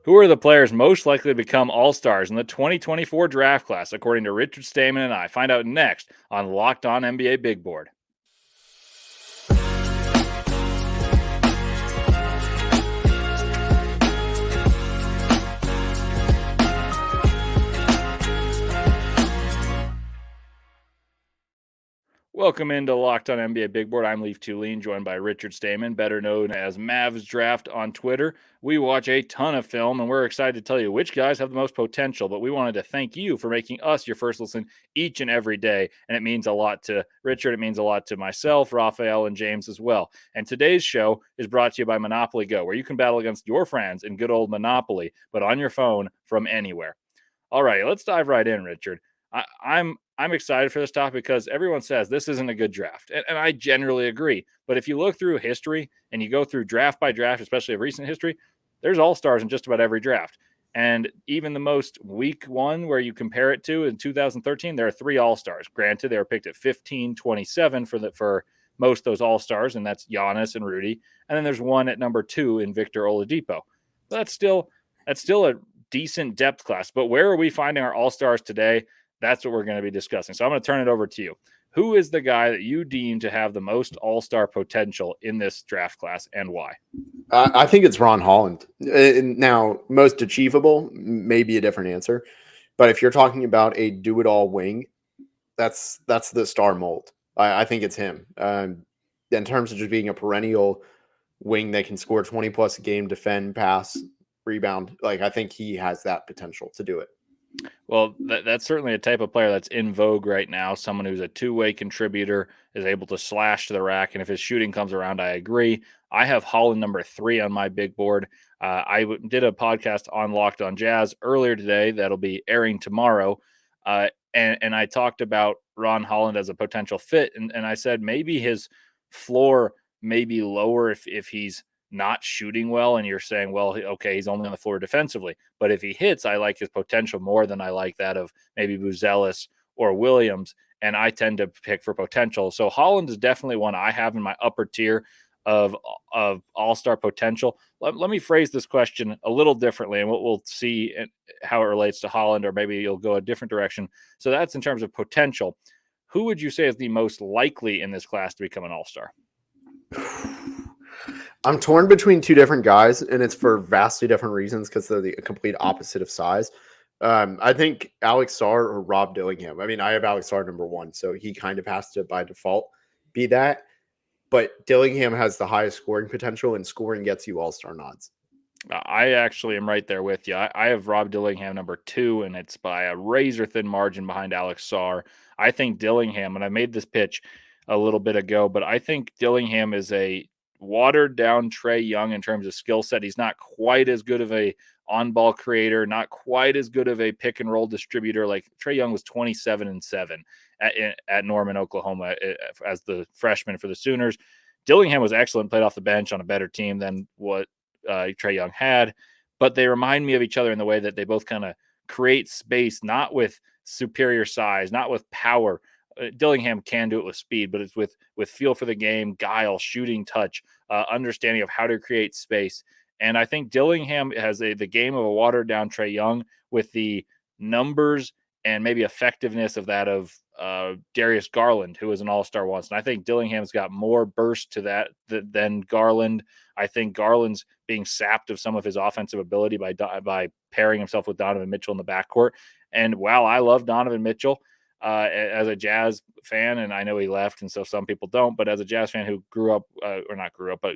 Who are the players most likely to become all-stars in the 2024 draft class, according to Richard Stayman and I? Find out next on Locked On NBA Big Board. Welcome into Locked On NBA Big Board. I'm Leif Thulin, joined by Richard Stayman, better known as Mavs Draft on Twitter. We watch a ton of film, and we're excited to tell you which guys have the most potential. But we wanted to thank you for making us your first listen each and every day. And it means a lot to Richard. It means a lot to myself, Raphael, and James as well. And today's show is brought to you by Monopoly Go, where you can battle against your friends in good old Monopoly, but on your phone from anywhere. All right, let's dive right in, Richard. I'm excited for this topic because everyone says this isn't a good draft, and I generally agree. But if you look through history and you go through draft by draft, especially of recent history, there's all stars in just about every draft. And even the most weak one where you compare it to in 2013, there are 3 all stars. Granted, they were picked at 15, 27 for most of those all stars, and that's Giannis and Rudy. And then there's one at number 2 in Victor Oladipo. But that's still a decent depth class. But where are we finding our all stars today? That's what we're going to be discussing. So I'm going to turn it over to you. Who is the guy that you deem to have the most all-star potential in this draft class, and why? I think it's Ron Holland. Now, most achievable, maybe a different answer. But if you're talking about a do-it-all wing, that's the star mold. I think it's him. In terms of just being a perennial wing that can score 20-plus a game, defend, pass, rebound, I think he has that potential to do it. Well, that's certainly a type of player that's in vogue right now. Someone who's a two-way contributor, is able to slash to the rack, and if his shooting comes around, I agree. I have Holland number 3 on my big board. I did a podcast on Locked On Jazz earlier today that'll be airing tomorrow, and I talked about Ron Holland as a potential fit, and I said maybe his floor may be lower if he's not shooting well, and you're saying, well, okay, he's only on the floor defensively. But if he hits, I like his potential more than I like that of maybe Buzelis or Williams, and I tend to pick for potential. So Holland is definitely one I have in my upper tier of all-star potential. Let me phrase this question a little differently, and we'll see how it relates to Holland, or maybe you'll go a different direction. So that's in terms of potential. Who would you say is the most likely in this class to become an all-star? I'm torn between 2 different guys, and it's for vastly different reasons because they're the complete opposite of size. I think Alex Sarr or Rob Dillingham. I mean, I have Alex Sarr number 1, so he kind of has to, by default, be that. But Dillingham has the highest scoring potential, and scoring gets you all-star nods. I actually am right there with you. I have Rob Dillingham number 2, and it's by a razor-thin margin behind Alex Sarr. I think Dillingham, and I made this pitch a little bit ago, but I think Dillingham is a watered down Trae Young in terms of skill set. He's not quite as good of a on-ball creator, not quite as good of a pick and roll distributor. Like Trae Young was 27-7 at Norman, Oklahoma as the freshman for the Sooners. Dillingham was excellent, played off the bench on a better team than what Trae Young had, but they remind me of each other in the way that they both kind of create space, not with superior size, not with power. Dillingham can do it with speed, but it's with feel for the game, guile, shooting touch, understanding of how to create space. And I think Dillingham has the game of a watered down Trae Young with the numbers and maybe effectiveness of that of Darius Garland, who was an all-star once. And I think Dillingham's got more burst to that than Garland. I think Garland's being sapped of some of his offensive ability by pairing himself with Donovan Mitchell in the backcourt. And while I love Donovan Mitchell, as a Jazz fan, and I know he left, and so some people don't, but as a Jazz fan who grew up, or not grew up, but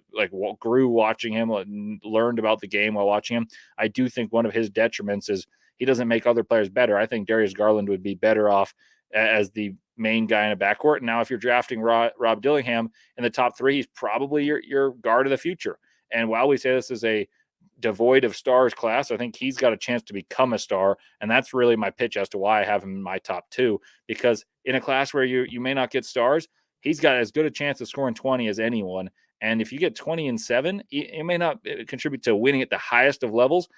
grew watching him, learned about the game while watching him, I do think one of his detriments is he doesn't make other players better. I think Darius Garland would be better off as the main guy in a backcourt. And now if you're drafting Rob Dillingham in the top 3, he's probably your guard of the future. And while we say this is a devoid of stars class, I think he's got a chance to become a star, and that's really my pitch as to why I have him in my top 2, because in a class where you may not get stars, he's got as good a chance of scoring 20 as anyone. And if you get 20-7, it may not contribute to winning at the highest of levels,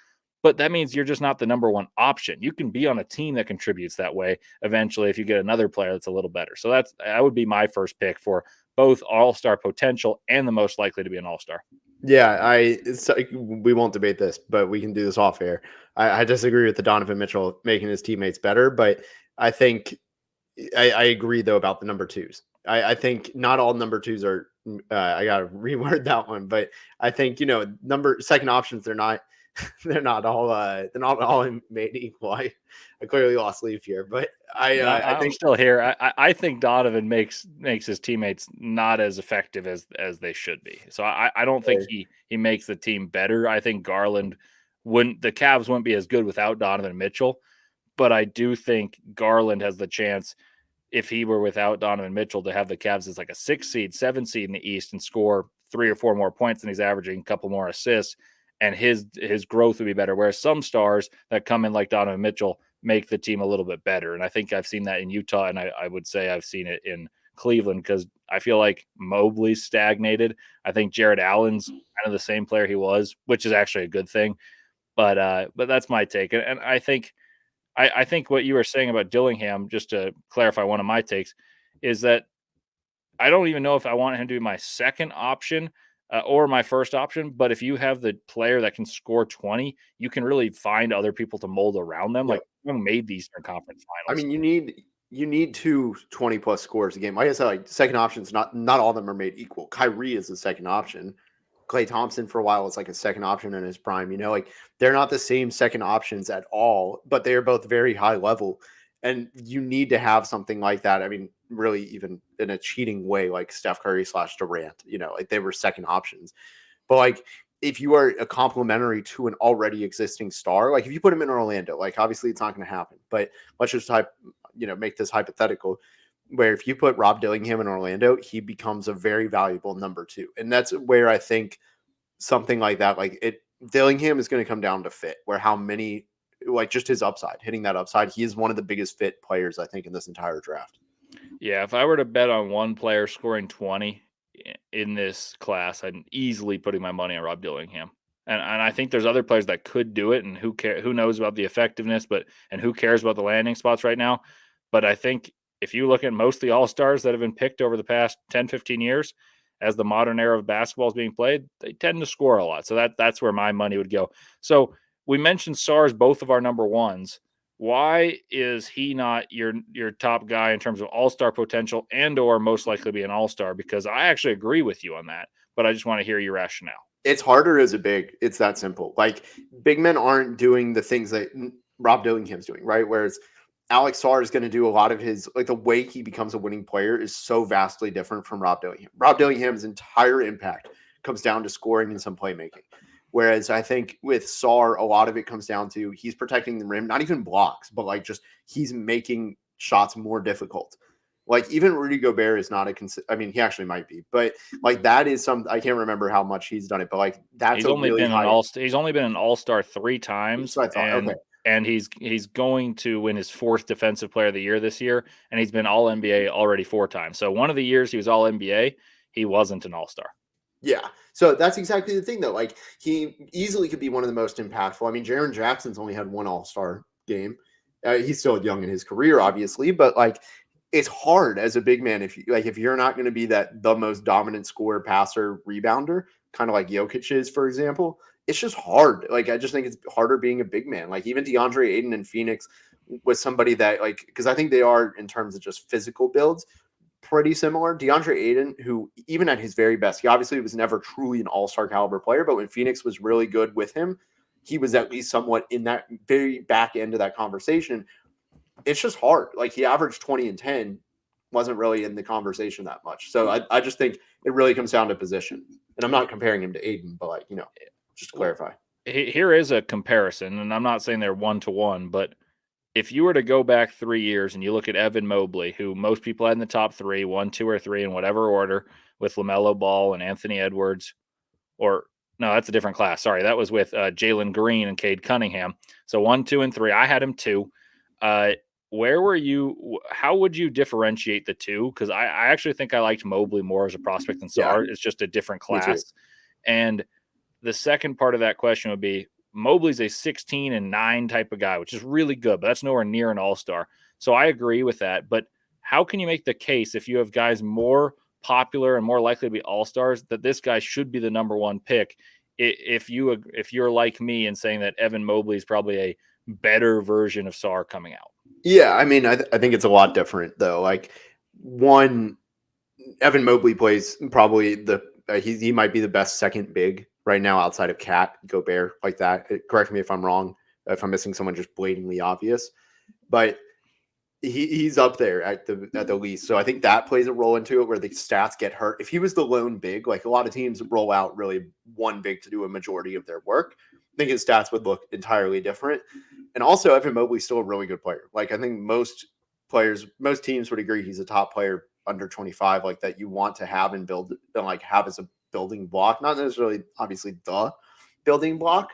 but that means you're just not the number 1 option. You can be on a team that contributes that way eventually if you get another player that's a little better. So that would be my first pick for both all-star potential and the most likely to be an all-star. Yeah, we won't debate this, but we can do this off air. I disagree with the Donovan Mitchell making his teammates better, but I think I agree though about the number twos. I think not all number twos are. I gotta reword that one, but I think number second options they're not they're not all made equal. I clearly lost Leaf here, but I I'm think still here. I think Donovan makes his teammates not as effective as they should be. So I don't think he makes the team better. I think Garland wouldn't the Cavs wouldn't be as good without Donovan Mitchell, but I do think Garland has the chance if he were without Donovan Mitchell to have the Cavs as like a 6 seed, 7 seed in the East and score 3 or 4 more points than he's averaging, a couple more assists, and his growth would be better. Whereas some stars that come in like Donovan Mitchell make the team a little bit better. And I think I've seen that in Utah, and I would say I've seen it in Cleveland because I feel like Mobley's stagnated. I think Jared Allen's kind of the same player he was, which is actually a good thing. But that's my take. And I think what you were saying about Dillingham, just to clarify one of my takes, is that I don't even know if I want him to be my second option or my first option. But if you have the player that can score 20, you can really find other people to mold around them. yep. Like who made the Eastern Conference I Finals. mean, you need two 20+ scores a game. Like I said, like second options, not all of them are made equal. Kyrie is the second option. Klay Thompson for a while was like a second option in his prime. Like they're not the same second options at all, but they are both very high level. And you need to have something like that. I mean, really, even in a cheating way, like Steph Curry / Durant, like they were second options. But like if you are a complementary to an already existing star, like if you put him in Orlando, like obviously it's not going to happen. But let's just make this hypothetical where if you put Rob Dillingham in Orlando, he becomes a very valuable number two. And that's where I think something like that, Dillingham is going to come down to fit, where how many, like just his upside, hitting that upside. He is one of the biggest fit players, I think, in this entire draft. Yeah, if I were to bet on one player scoring 20 in this class, I'm easily putting my money on Rob Dillingham. And I think there's other players that could do it, and who knows about the effectiveness, and who cares about the landing spots right now. But I think if you look at most of the all-stars that have been picked over the past 10, 15 years, as the modern era of basketball is being played, they tend to score a lot. So that's where my money would go. So we mentioned stars, both of our number ones. Why is he not your top guy in terms of all-star potential and or most likely be an all-star? Because I actually agree with you on that, but I just want to hear your rationale. It's harder as a big. It's that simple. Like big men aren't doing the things that Rob Dillingham's doing, right? Whereas Alex Sarr is going to do a lot of his, like the way he becomes a winning player is so vastly different from Rob Dillingham. Rob Dillingham's entire impact comes down to scoring and some playmaking. Whereas I think with Sarr, a lot of it comes down to he's protecting the rim, not even blocks, but like just he's making shots more difficult. Like even Rudy Gobert is not I mean, he actually might be, but like that is I can't remember how much he's done it, but like that's a really high. He's only been an all-star 3 That's times, what I thought. Okay. and he's going to win his 4th defensive player of the year this year, and he's been all NBA already 4 times. So one of the years he was all NBA, he wasn't an all-star. Yeah. So that's exactly the thing though. Like he easily could be one of the most impactful. I mean, Jaren Jackson's only had one all-star game. He's still young in his career, obviously, but like it's hard as a big man if you're not going to be the most dominant scorer, passer, rebounder, kind of like Jokic is, for example. It's just hard. Like I just think it's harder being a big man. Like even DeAndre Ayton in Phoenix was somebody that because I think they are in terms of just physical builds pretty similar. DeAndre Ayton, who even at his very best, he obviously was never truly an all-star caliber player, but when Phoenix was really good with him, he was at least somewhat in that very back end of that conversation. It's just hard. Like he averaged 20 and 10, wasn't really in the conversation that much. So I just think it really comes down to position. And I'm not comparing him to Aiden, but just to clarify. Here is a comparison, and I'm not saying they're 1-to-1, but if you were to go back 3 years and you look at Evan Mobley, who most people had in the top 3, 1, 2, or 3 in whatever order, with LaMelo Ball and Anthony Edwards, or no, that's a different class. Sorry, that was with Jalen Green and Cade Cunningham. So 1, 2, and 3. I had him 2. Where were you? How would you differentiate the two? Because I actually think I liked Mobley more as a prospect than Yeah, Sarr. It's just a different me too. class. And the second part of that question would be Mobley's a 16 and 9 type of guy, which is really good, but that's nowhere near an all-star. So I agree with that. But how can you make the case if you have guys more popular and more likely to be all-stars, that this guy should be the number one pick. If you're like me and saying that Evan Mobley is probably a better version of Sarr coming out. Yeah, I mean, I think it's a lot different though. Like one, Evan Mobley plays probably he might be the best second big right now outside of Cat Gobert like that. Correct me if I'm wrong, if I'm missing someone just blatantly obvious, but he's up there at the least. So I think that plays a role into it where the stats get hurt. If he was the lone big, like a lot of teams roll out really one big to do a majority of their work, I think his stats would look entirely different. And also Evan Mobley's still a really good player. Like I think most teams would agree he's a top player under 25, like that you want to have and build and like have as a building block, not necessarily obviously the building block,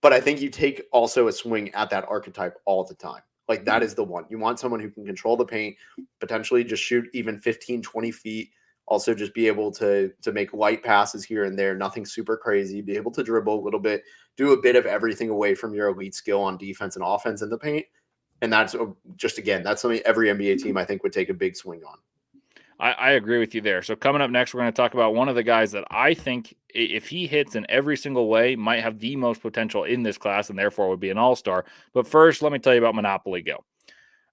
but I think you take also a swing at that archetype all the time. Like that is the one. You want someone who can control the paint, potentially just shoot even 15, 20 feet. Also just be able to make light passes here and there, nothing super crazy, be able to dribble a little bit, do a bit of everything away from your elite skill on defense and offense in the paint. And that's just, again, that's something every NBA team I think would take a big swing on. I agree with you there. So coming up next, we're going to talk about one of the guys that I think, if he hits in every single way, might have the most potential in this class and therefore would be an all-star. But first, let me tell you about Monopoly Go.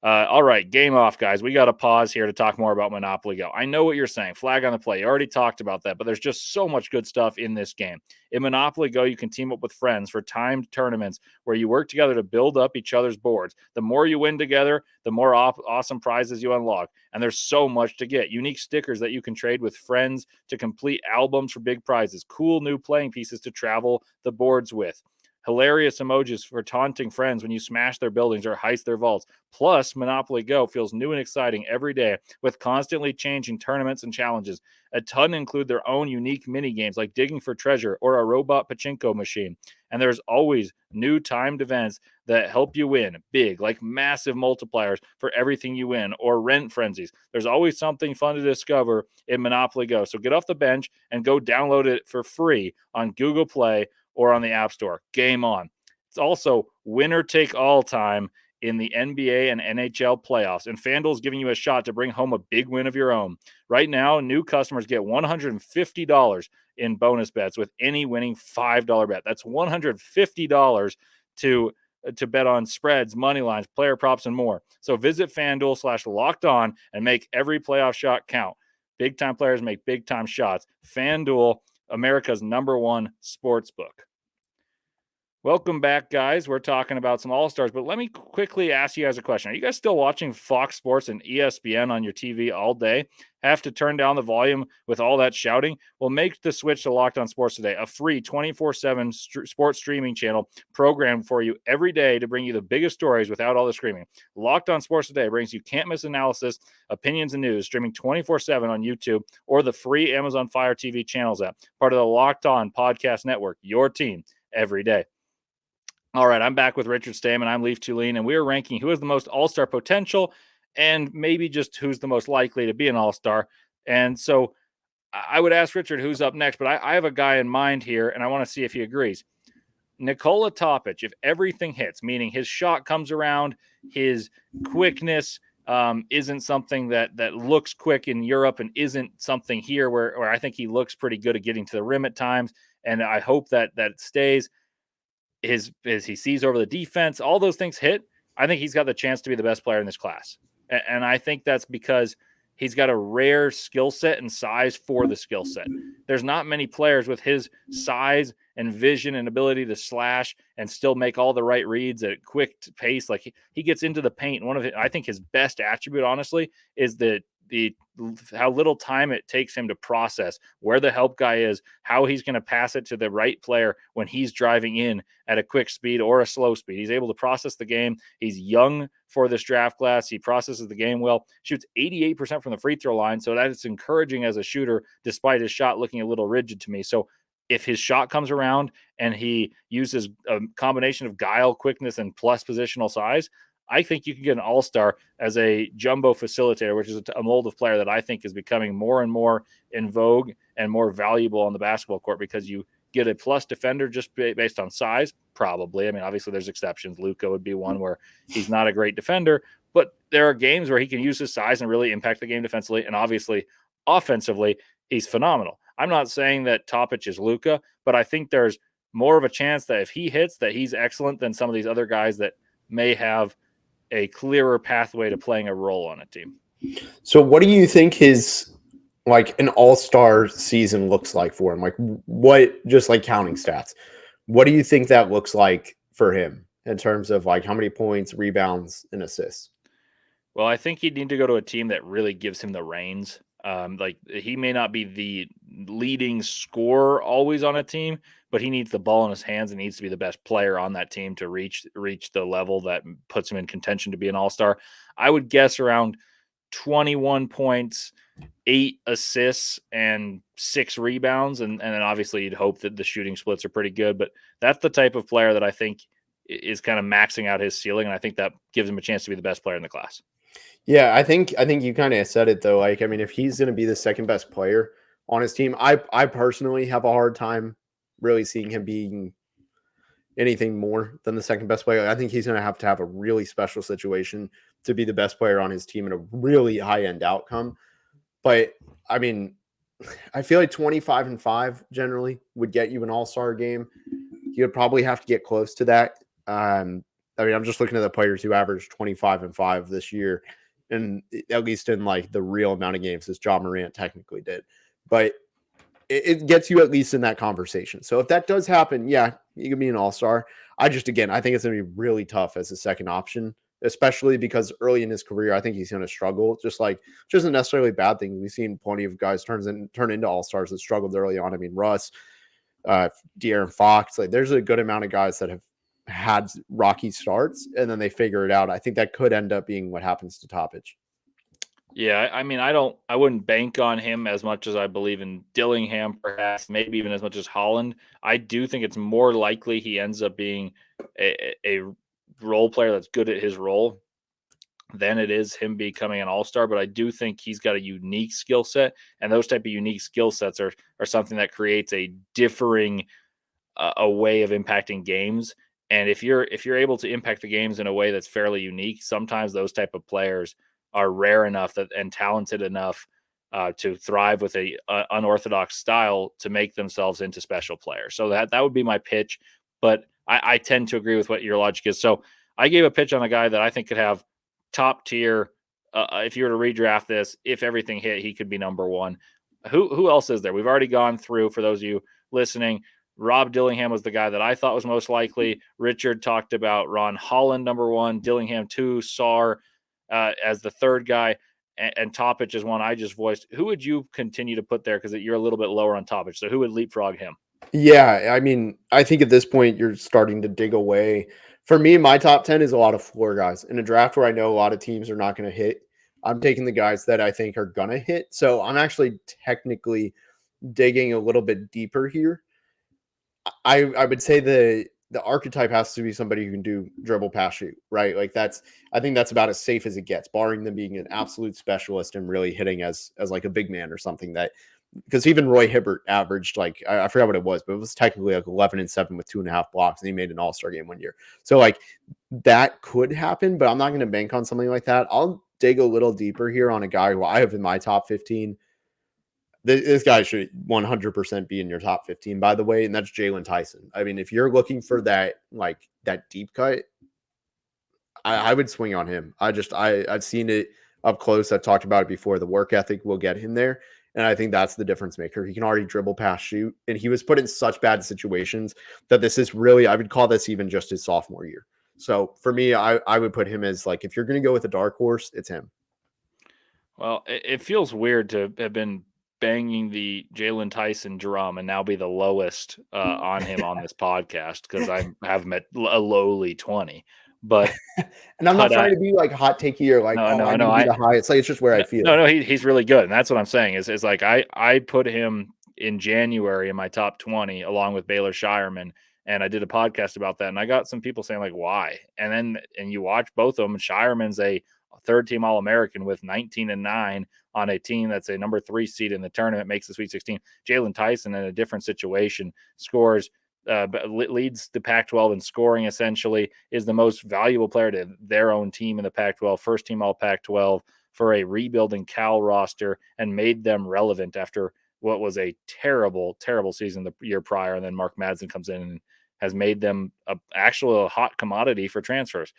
All right, game off, guys. We got to pause here to talk more about Monopoly Go. I know what you're saying. Flag on the play. You already talked about that, but there's just so much good stuff in this game. In Monopoly Go, you can team up with friends for timed tournaments where you work together to build up each other's boards. The more you win together, the more awesome prizes you unlock. And there's so much to get. Unique stickers that you can trade with friends to complete albums for big prizes. Cool new playing pieces to travel the boards with. Hilarious emojis for taunting friends when you smash their buildings or heist their vaults. Plus, Monopoly Go feels new and exciting every day with constantly changing tournaments and challenges. A ton include their own unique mini games like digging for treasure or a robot pachinko machine. And there's always new timed events that help you win big, like massive multipliers for everything you win or rent frenzies. There's always something fun to discover in Monopoly Go. So get off the bench and go download it for free on Google Play or on the App Store. Game on. It's also winner take all time in the NBA and NHL playoffs, and FanDuel is giving you a shot to bring home a big win of your own. Right now, new customers get $150 in bonus bets with any winning $5 bet. That's $150 to bet on spreads, money lines, player props, and more. So visit FanDuel/LockedOn and make every playoff shot count. Big time players make big time shots. FanDuel, America's #1 sports book. Welcome back, guys. We're talking about some All-Stars, but let me quickly ask you guys a question. Are you guys still watching Fox Sports and ESPN on your TV all day? Have to turn down the volume with all that shouting? Well, make the switch to Locked On Sports Today, a free 24/7 sports streaming channel programmed for you every day to bring you the biggest stories without all the screaming. Locked On Sports Today brings you can't-miss analysis, opinions, and news, streaming 24/7 on YouTube or the free Amazon Fire TV channels app, part of the Locked On Podcast Network, your team every day. All right, I'm back with Richard Stayman. I'm Leif Thulin, and we are ranking who has the most all-star potential and maybe just who's the most likely to be an all-star. And so I would ask Richard who's up next, but I have a guy in mind here, and I want to see if he agrees. Nikola Topic, if everything hits, meaning his shot comes around, his quickness isn't something that looks quick in Europe and isn't something here where I think he looks pretty good at getting to the rim at times, and I hope that stays. As he sees over the defense, all those things hit, I think he's got the chance to be the best player in this class. And I think that's because he's got a rare skill set and size for the skill set. There's not many players with his size and vision and ability to slash and still make all the right reads at a quick pace. Like he gets into the paint. And I think his best attribute, honestly, is the how little time it takes him to process where the help guy is, how he's going to pass it to the right player when he's driving in at a quick speed or a slow speed. He's able to process the game. He's young for this draft class. He processes the game well, shoots 88% from the free throw line. So that is encouraging as a shooter, despite his shot looking a little rigid to me. So if his shot comes around and he uses a combination of guile, quickness, and plus positional size, I think you can get an all-star as a jumbo facilitator, which is a mold of player that I think is becoming more and more in vogue and more valuable on the basketball court because you get a plus defender just based on size, probably. I mean, obviously there's exceptions. Luka would be one where he's not a great defender, but there are games where he can use his size and really impact the game defensively. And obviously offensively, he's phenomenal. I'm not saying that Topic is Luka, but I think there's more of a chance that if he hits, that he's excellent than some of these other guys that may have a clearer pathway to playing a role on a team. So what do you think his like an all-star season looks like for him? Like what, just like counting stats, what do you think that looks like for him in terms of like how many points, rebounds, and assists? Well, I think he'd need to go to a team that really gives him the reins. Like he may not be the leading scorer always on a team, but he needs the ball in his hands and needs to be the best player on that team to reach the level that puts him in contention to be an all-star. I would guess around 21 points, 8 assists, and 6 rebounds. And then obviously you'd hope that the shooting splits are pretty good. But that's the type of player that I think is kind of maxing out his ceiling. And I think that gives him a chance to be the best player in the class. Yeah, I think you kind of said it though. Like, I mean, if he's going to be the second best player on his team, I personally have a hard time really seeing him being anything more than the second best player. I think he's going to have a really special situation to be the best player on his team in a really high end outcome. But I mean, I feel like 25-5 generally would get you an all-star game. You would probably have to get close to that. I mean, I'm just looking at the players who averaged 25-5 this year, and at least in like the real amount of games as John Morant technically did. But it gets you at least in that conversation. So if that does happen, yeah, you can be an all-star. I think it's going to be really tough as a second option, especially because early in his career, I think he's going to struggle. Just like, which isn't necessarily a bad thing. We've seen plenty of guys turn into all-stars that struggled early on. I mean, Russ, De'Aaron Fox, like there's a good amount of guys that have had rocky starts and then they figure it out. I think that could end up being what happens to Topic. Yeah, I mean, I wouldn't bank on him as much as I believe in Dillingham, perhaps, maybe even as much as Holland. I do think it's more likely he ends up being a role player that's good at his role than it is him becoming an all-star. But I do think he's got a unique skill set, and those type of unique skill sets are something that creates a differing a way of impacting games. And if you're able to impact the games in a way that's fairly unique, sometimes those type of players are rare enough that and talented enough to thrive with a unorthodox style to make themselves into special players. So that would be my pitch. But I tend to agree with what your logic is. So I gave a pitch on a guy that I think could have top tier. If you were to redraft this, if everything hit, he could be number one. Who else is there? We've already gone through, for those of you listening, Rob Dillingham was the guy that I thought was most likely. Richard talked about Ron Holland, number one, Dillingham two, Sarr as the third guy, and Topic is one I just voiced. Who would you continue to put there? Because you're a little bit lower on Topic. So who would leapfrog him? Yeah, I mean, I think at this point you're starting to dig away. For me, my top 10 is a lot of floor guys. In a draft where I know a lot of teams are not going to hit, I'm taking the guys that I think are going to hit. So I'm actually technically digging a little bit deeper here. I would say the archetype has to be somebody who can do dribble, pass, shoot, right? Like I think that's about as safe as it gets, barring them being an absolute specialist and really hitting as like a big man or something. That because even Roy Hibbert averaged like I forgot what it was, but it was technically like 11-7 with 2.5 blocks, and he made an All-Star game one year. So like that could happen, but I'm not going to bank on something like that. I'll dig a little deeper here on a guy who I have in my top 15. This guy should 100% be in your top 15, by the way, and that's Jalen Tyson. I mean, if you're looking for that, like that deep cut, I would swing on him. I've seen it up close. I've talked about it before. The work ethic will get him there. And I think that's the difference maker. He can already dribble, pass, shoot. And he was put in such bad situations that this is really, I would call this even just his sophomore year. So for me, I would put him as like, if you're going to go with a dark horse, it's him. Well, it feels weird to have been banging the Jalen Tyson drum and now be the lowest on him on this podcast because I have him at a lowly 20. But And I'm not trying I to be like hot takey or like, no, oh, no, I need no, to be the highest. Like, it's just where I feel. no, he's really good, and that's what I'm saying. Is like I put him in January in my top 20 along with Baylor Shireman, and I did a podcast about that, and I got some people saying like, why? And you watch both of them. Shireman's a third team All American with 19-9 on a team that's a number 3 seed in the tournament, makes the Sweet 16. Jalen Tyson in a different situation scores. Leads the Pac-12 in scoring, essentially, is the most valuable player to their own team in the Pac-12, first team All Pac-12, for a rebuilding Cal roster and made them relevant after what was a terrible, terrible season the year prior. And then Mark Madsen comes in and has made them actual hot commodity for transfers.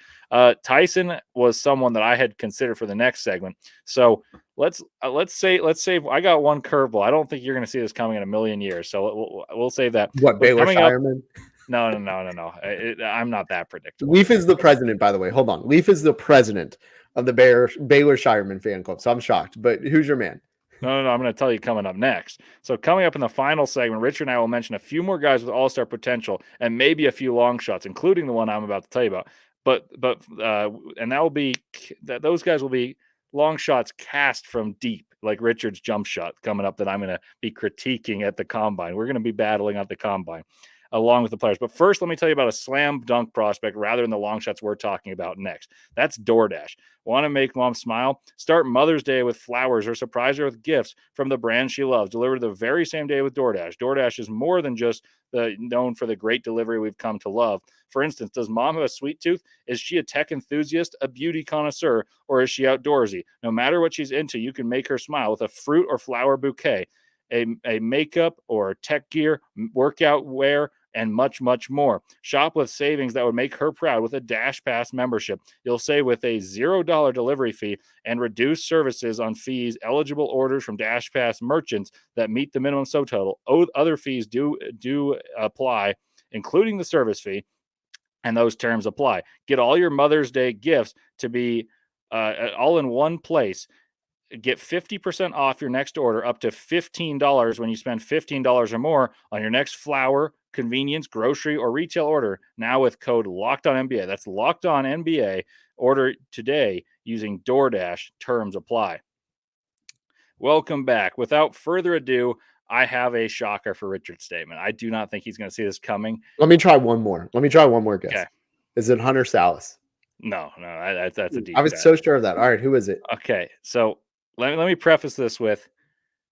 Tyson was someone that I had considered for the next segment. So let's say I got one curveball. I don't think you're going to see this coming in a million years. So we'll save that. What, But Baylor coming up, Shireman? no. I'm not that predictable. Leif is the president, by the way. Hold on. Leif is the president of the Baylor Shireman fan club. So I'm shocked. But who's your man? No. I'm going to tell you coming up next. So coming up in the final segment, Richard and I will mention a few more guys with all-star potential and maybe a few long shots, including the one I'm about to tell you about. And that will be that those guys will be long shots cast from deep, like Richard's jump shot coming up that I'm going to be critiquing at the combine. We're going to be battling at the combine along with the players. But first, let me tell you about a slam dunk prospect rather than the long shots we're talking about next. That's DoorDash. Want to make mom smile? Start Mother's Day with flowers or surprise her with gifts from the brand she loves, delivered the very same day with DoorDash. DoorDash is more than just known for the great delivery we've come to love. For instance, does mom have a sweet tooth? Is she a tech enthusiast, a beauty connoisseur, or is she outdoorsy? No matter what she's into, you can make her smile with a fruit or flower bouquet, a makeup or tech gear, workout wear, and much, much more. Shop with savings that would make her proud with a Dash Pass membership. You'll save with a $0 delivery fee and reduced services on fees. Eligible orders from Dash Pass merchants that meet the minimum subtotal. Other fees do apply, including the service fee, and those terms apply. Get all your Mother's Day gifts to be all in one place. Get 50% off your next order, up to $15 when you spend $15 or more on your next flour, convenience, grocery, or retail order. Now with code LOCKEDONNBA. That's LOCKEDONNBA. Order today using DoorDash. Terms apply. Welcome back. Without further ado, I have a shocker for Richard Stayman. I do not think he's going to see this coming. Let me try one more. Guess. Okay. Is it Hunter Salas? No, that's a deep I was cut. so sure of that. All right, who is it? Okay, so let me preface this with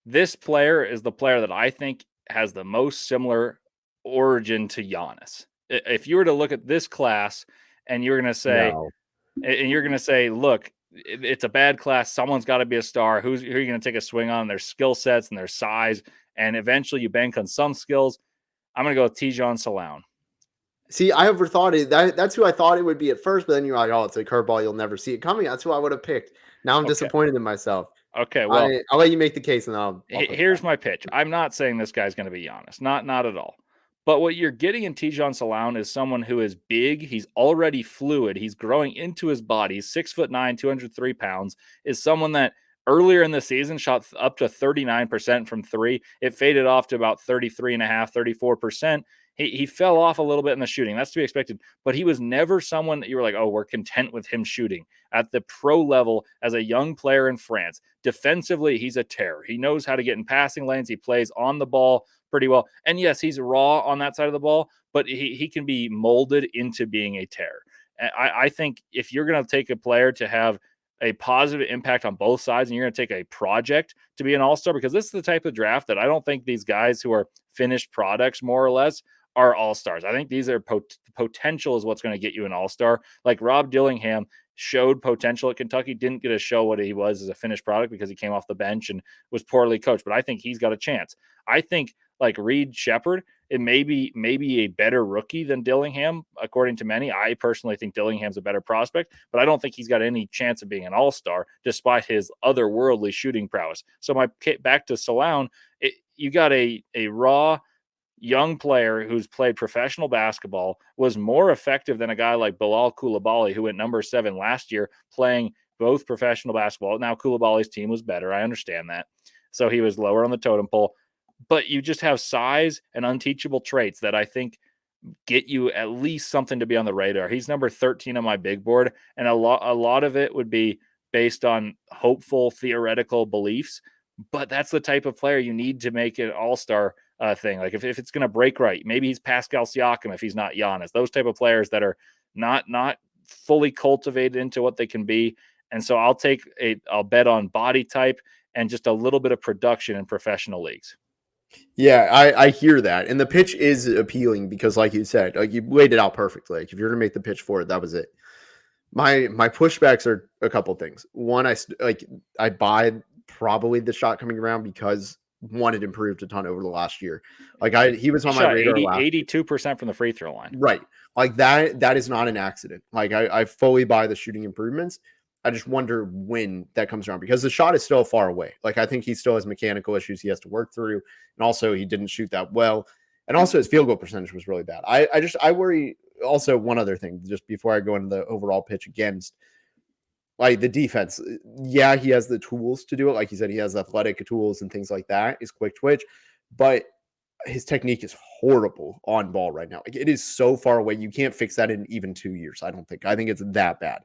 this player is the player that I think has the most similar origin to Giannis. If you were to look at this class and you're going to say, look, it's a bad class. Someone's got to be a star. Who are you going to take a swing on? Their skill sets and their size, and eventually you bank on some skills. I'm going to go with Tijon Salaun. See, I overthought it. That's who I thought it would be at first, but then you're like, oh, it's a curveball. You'll never see it coming. That's who I would have picked. Now I'm disappointed in myself. Okay, well, I'll let you make the case, and I'll here's my pitch. I'm not saying this guy's going to be Giannis. Not at all. But what you're getting in Tijon Salaun is someone who is big. He's already fluid. He's growing into his body. He's 6'9", 203 pounds. Is someone that earlier in the season shot up to 39% from three. It faded off to about 33.5%, 34%. He fell off a little bit in the shooting. That's to be expected. But he was never someone that you were like, oh, we're content with him shooting. At the pro level, as a young player in France, defensively, he's a terror. He knows how to get in passing lanes. He plays on the ball pretty well. And yes, he's raw on that side of the ball, but he can be molded into being a terror. I think if you're going to take a player to have a positive impact on both sides, and you're going to take a project to be an all-star, because this is the type of draft that I don't think these guys who are finished products, more or less, are all-stars. I think these are potential is what's going to get you an all-star. Like Rob Dillingham showed potential at Kentucky, didn't get to show what he was as a finished product because he came off the bench and was poorly coached. But I think he's got a chance. I think like Reed Shepherd, it may be a better rookie than Dillingham, according to many. I personally think Dillingham's a better prospect, but I don't think he's got any chance of being an all-star despite his otherworldly shooting prowess. So back to Salaun, you got a raw young player who's played professional basketball, was more effective than a guy like Bilal Coulibaly, who went number 7 last year, playing both professional basketball. Now, Coulibaly's team was better. I understand that. So he was lower on the totem pole. But you just have size and unteachable traits that I think get you at least something to be on the radar. He's number 13 on my big board, and a lot of it would be based on hopeful theoretical beliefs. But that's the type of player you need to make an all-star thing. Like if it's going to break right, maybe he's Pascal Siakam if he's not Giannis. Those type of players that are not fully cultivated into what they can be. And so I'll bet on body type and just a little bit of production in professional leagues. Yeah, I hear that. And the pitch is appealing because, like you said, like you laid it out perfectly. Like if you're going to make the pitch for it, that was it. My pushbacks are a couple things. One, I buy probably the shot coming around because one, it improved a ton over the last year. He was He on my shot radar 80, last year. 82% from the free throw line. Right. Like that is not an accident. Like I fully buy the shooting improvements. I just wonder when that comes around because the shot is still far away. Like I think he still has mechanical issues he has to work through. And also he didn't shoot that well. And also his field goal percentage was really bad. I worry also one other thing, just before I go into the overall pitch against like the defense. Yeah, he has the tools to do it. Like you said, he has athletic tools and things like that. He's quick twitch, but his technique is horrible on ball right now. Like it is so far away. You can't fix that in even 2 years. I don't think. I think it's that bad.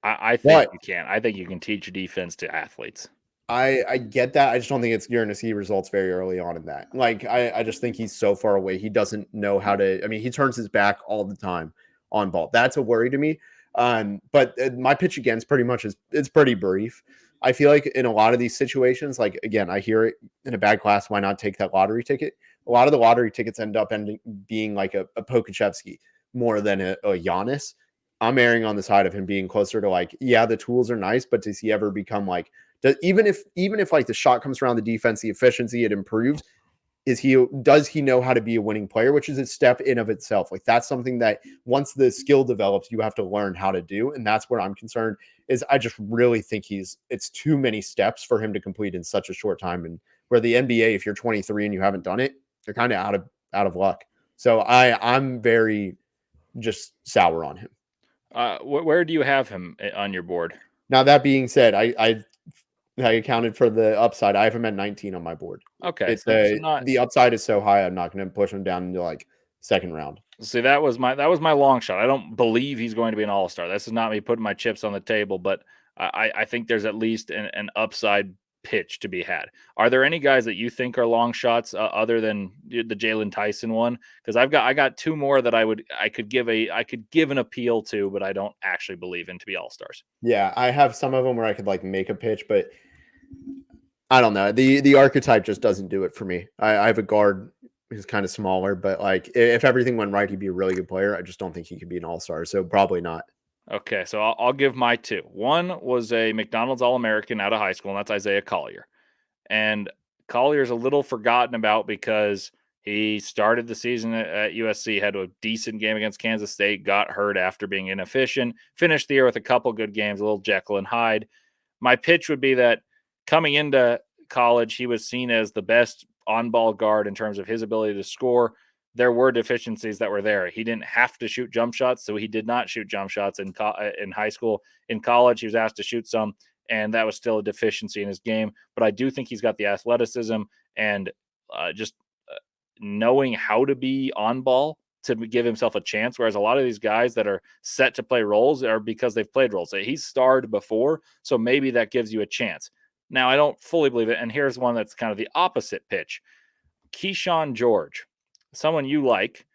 I think But you can. I think you can teach defense to athletes. I get that. I just don't think you're going to see results very early on in that. Like I just think he's so far away. He doesn't know how to. I mean, he turns his back all the time on ball. That's a worry to me. But my pitch against pretty much is it's pretty brief. I feel like in a lot of these situations, like again, I hear it in a bad class. Why not take that lottery ticket? A lot of the lottery tickets end up ending being like a Pokachevsky more than a Giannis. I'm erring on the side of him being closer to like, yeah, the tools are nice, but does he ever become like even if like the shot comes around the defense, the efficiency it improves, does he know how to be a winning player, which is a step in of itself. Like that's something that once the skill develops, you have to learn how to do. And that's where I'm concerned is I just really think it's too many steps for him to complete in such a short time. And where the NBA, if you're 23 and you haven't done it, you're kind of out of luck. So I'm very just sour on him. Where do you have him on your board? Now that being said, I accounted for the upside. I have him at 19 on my board. Okay, It's so not. the upside is so high. I'm not going to push him down into like second round. See, that was my long shot. I don't believe he's going to be an all star. This is not me putting my chips on the table, but I think there's at least an upside pitch to be had. Are there any guys that you think are long shots other than the Jalen Tyson one? Because I got two more that I could give an appeal to, but I don't actually believe in to be all stars. Yeah, I have some of them where I could like make a pitch, but I don't know. The archetype just doesn't do it for me. I have a guard who's kind of smaller, but like if everything went right, he'd be a really good player. I just don't think he could be an all star. So probably not. Okay, so I'll give my two. One was a McDonald's All American out of high school, and that's Isaiah Collier. And Collier's a little forgotten about because he started the season at USC, had a decent game against Kansas State, got hurt after being inefficient, finished the year with a couple good games, a little Jekyll and Hyde. My pitch would be that coming into college, he was seen as the best on ball guard in terms of his ability to score. There were deficiencies that were there. He didn't have to shoot jump shots, so he did not shoot jump shots in high school. In college, he was asked to shoot some, and that was still a deficiency in his game. But I do think he's got the athleticism and just knowing how to be on ball to give himself a chance. Whereas a lot of these guys that are set to play roles are because they've played roles. He's starred before, so maybe that gives you a chance. Now, I don't fully believe it. And here's one that's kind of the opposite pitch. Keyshawn George, someone you like.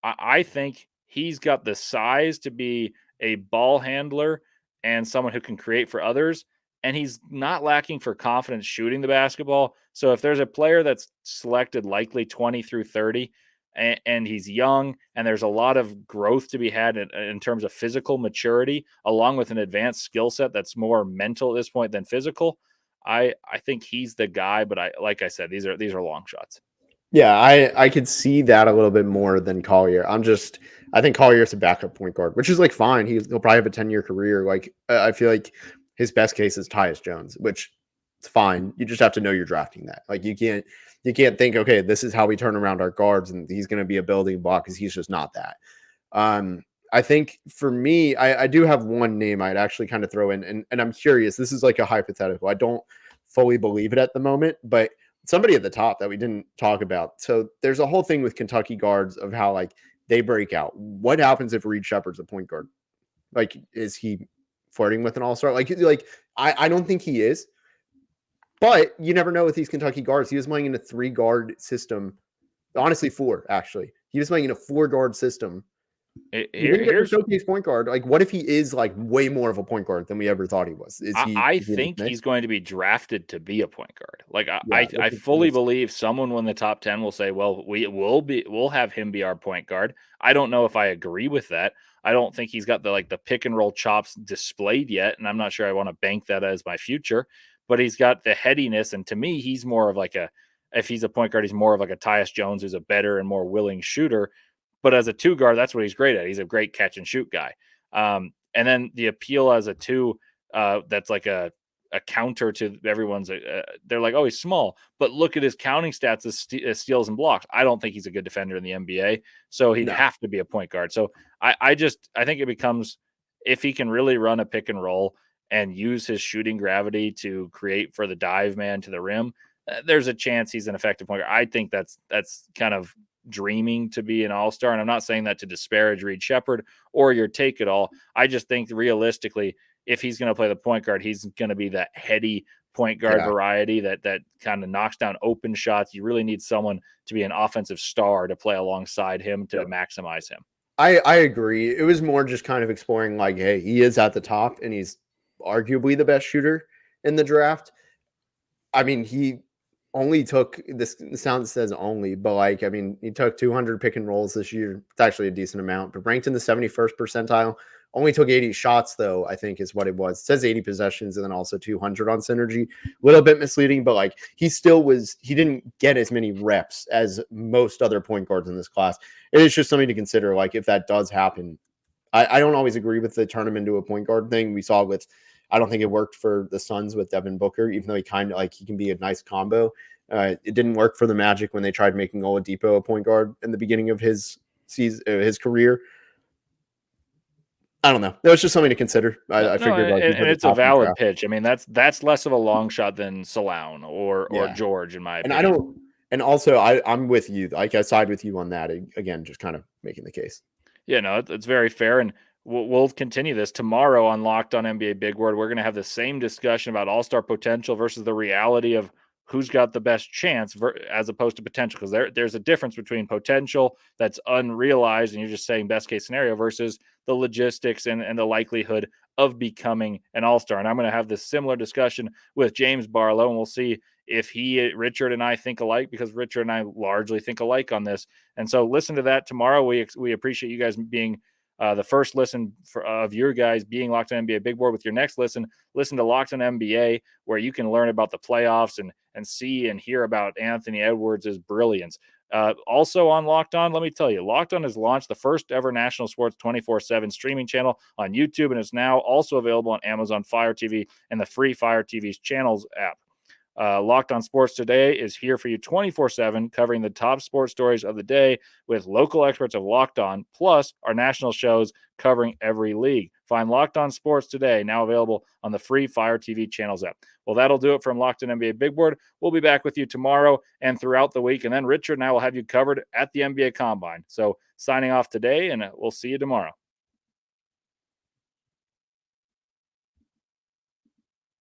I think he's got the size to be a ball handler and someone who can create for others. And he's not lacking for confidence shooting the basketball. So if there's a player that's selected likely 20 through 30 and he's young and there's a lot of growth to be had in terms of physical maturity, along with an advanced skill set that's more mental at this point than physical, I think he's the guy. But like I said, these are long shots. Yeah, I could see that a little bit more than Collier. I think Collier's a backup point guard, which is like fine. He'll probably have a 10-year career. Like I feel like his best case is Tyus Jones, which it's fine. You just have to know you're drafting that. Like you can't think, okay, this is how we turn around our guards and he's going to be a building block because he's just not that. I think for me, I do have one name I'd actually kind of throw in, and I'm curious. This is like a hypothetical. I don't fully believe it at the moment, but somebody at the top that we didn't talk about. So there's a whole thing with Kentucky guards of how like they break out. What happens if Reed Shepard's a point guard? Like, is he flirting with an all-star? Like I don't think he is, but you never know with these Kentucky guards. He was playing in a 3-guard system. Honestly, 4 actually. He was playing in a 4-guard system You didn't get the Here's showcase point guard. Like, what if he is like way more of a point guard than we ever thought he was? I Is he in this think mix? he's going to be drafted to be a point guard. Like Yeah, I fully believe someone in the top 10 will say, "Well, we'll have him be our point guard." I don't know if I agree with that. I don't think he's got the pick and roll chops displayed yet, and I'm not sure I want to bank that as my future. But he's got the headiness, and to me, he's more of like a if he's a point guard, he's more of like a Tyus Jones, who's a better and more willing shooter. But as a two guard, that's what he's great at. He's a great catch and shoot guy. And then the appeal as a two that's like a counter to everyone's. They're like, oh, he's small, but look at his counting stats as steals and blocks. I don't think he's a good defender in the NBA, so he'd No. have to be a point guard. So I think it becomes if he can really run a pick and roll and use his shooting gravity to create for the dive man to the rim. There's a chance he's an effective point guard. I think that's kind of dreaming to be an all-star, and I'm not saying that to disparage Reed Shepherd or your take at all. I just think realistically, if he's going to play the point guard, he's going to be that heady point guard variety that kind of knocks down open shots. You really need someone to be an offensive star to play alongside him to maximize him. I agree. It was more just kind of exploring like, hey, he is at the top and he's arguably the best shooter in the draft. I mean, he only took this sound says only, but like, I mean, he took 200 pick and rolls this year. It's actually a decent amount, but ranked in the 71st percentile. Only took 80 shots, though, I think is what it was. It says 80 possessions and then also 200 on synergy. A little bit misleading, but like he didn't get as many reps as most other point guards in this class. It is just something to consider. Like if that does happen, I don't always agree with the turn him into a point guard thing. We saw I don't think it worked for the Suns with Devin Booker, even though he can be a nice combo. It didn't work for the Magic when they tried making Oladipo a point guard in the beginning of his season, his career. I don't know. That was just something to consider. I figured and it's a valid pitch. I mean, that's less of a long shot than Salone or George, in my opinion. I'm with you. Like I side with you on that. Again, just kind of making the case. Yeah, no, it's very fair. And we'll continue this tomorrow on Locked On NBA Big Board. We're going to have the same discussion about all-star potential versus the reality of who's got the best chance as opposed to potential, because there's a difference between potential that's unrealized and you're just saying best case scenario versus the logistics and the likelihood of becoming an all-star. And I'm going to have this similar discussion with James Barlow, and we'll see if Richard and I think alike, because Richard and I largely think alike on this. And so listen to that tomorrow. We appreciate you guys being the first listen of your guys being Locked On NBA Big Board. With your next listen to Locked On NBA, where you can learn about the playoffs and see and hear about Anthony Edwards' brilliance. Also on Locked On, let me tell you, Locked On has launched the first ever national sports 24/7 streaming channel on YouTube, and it's now also available on Amazon Fire TV and the free Fire TV's channels app. Locked On Sports Today is here for you 24/7, covering the top sports stories of the day with local experts of Locked On, plus our national shows covering every league. Find Locked On Sports Today, now available on the free Fire TV channels app. Well, that'll do it from Locked On NBA Big Board. We'll be back with you tomorrow and throughout the week, and then Richard and I will have you covered at the NBA Combine. So signing off today, and we'll see you tomorrow.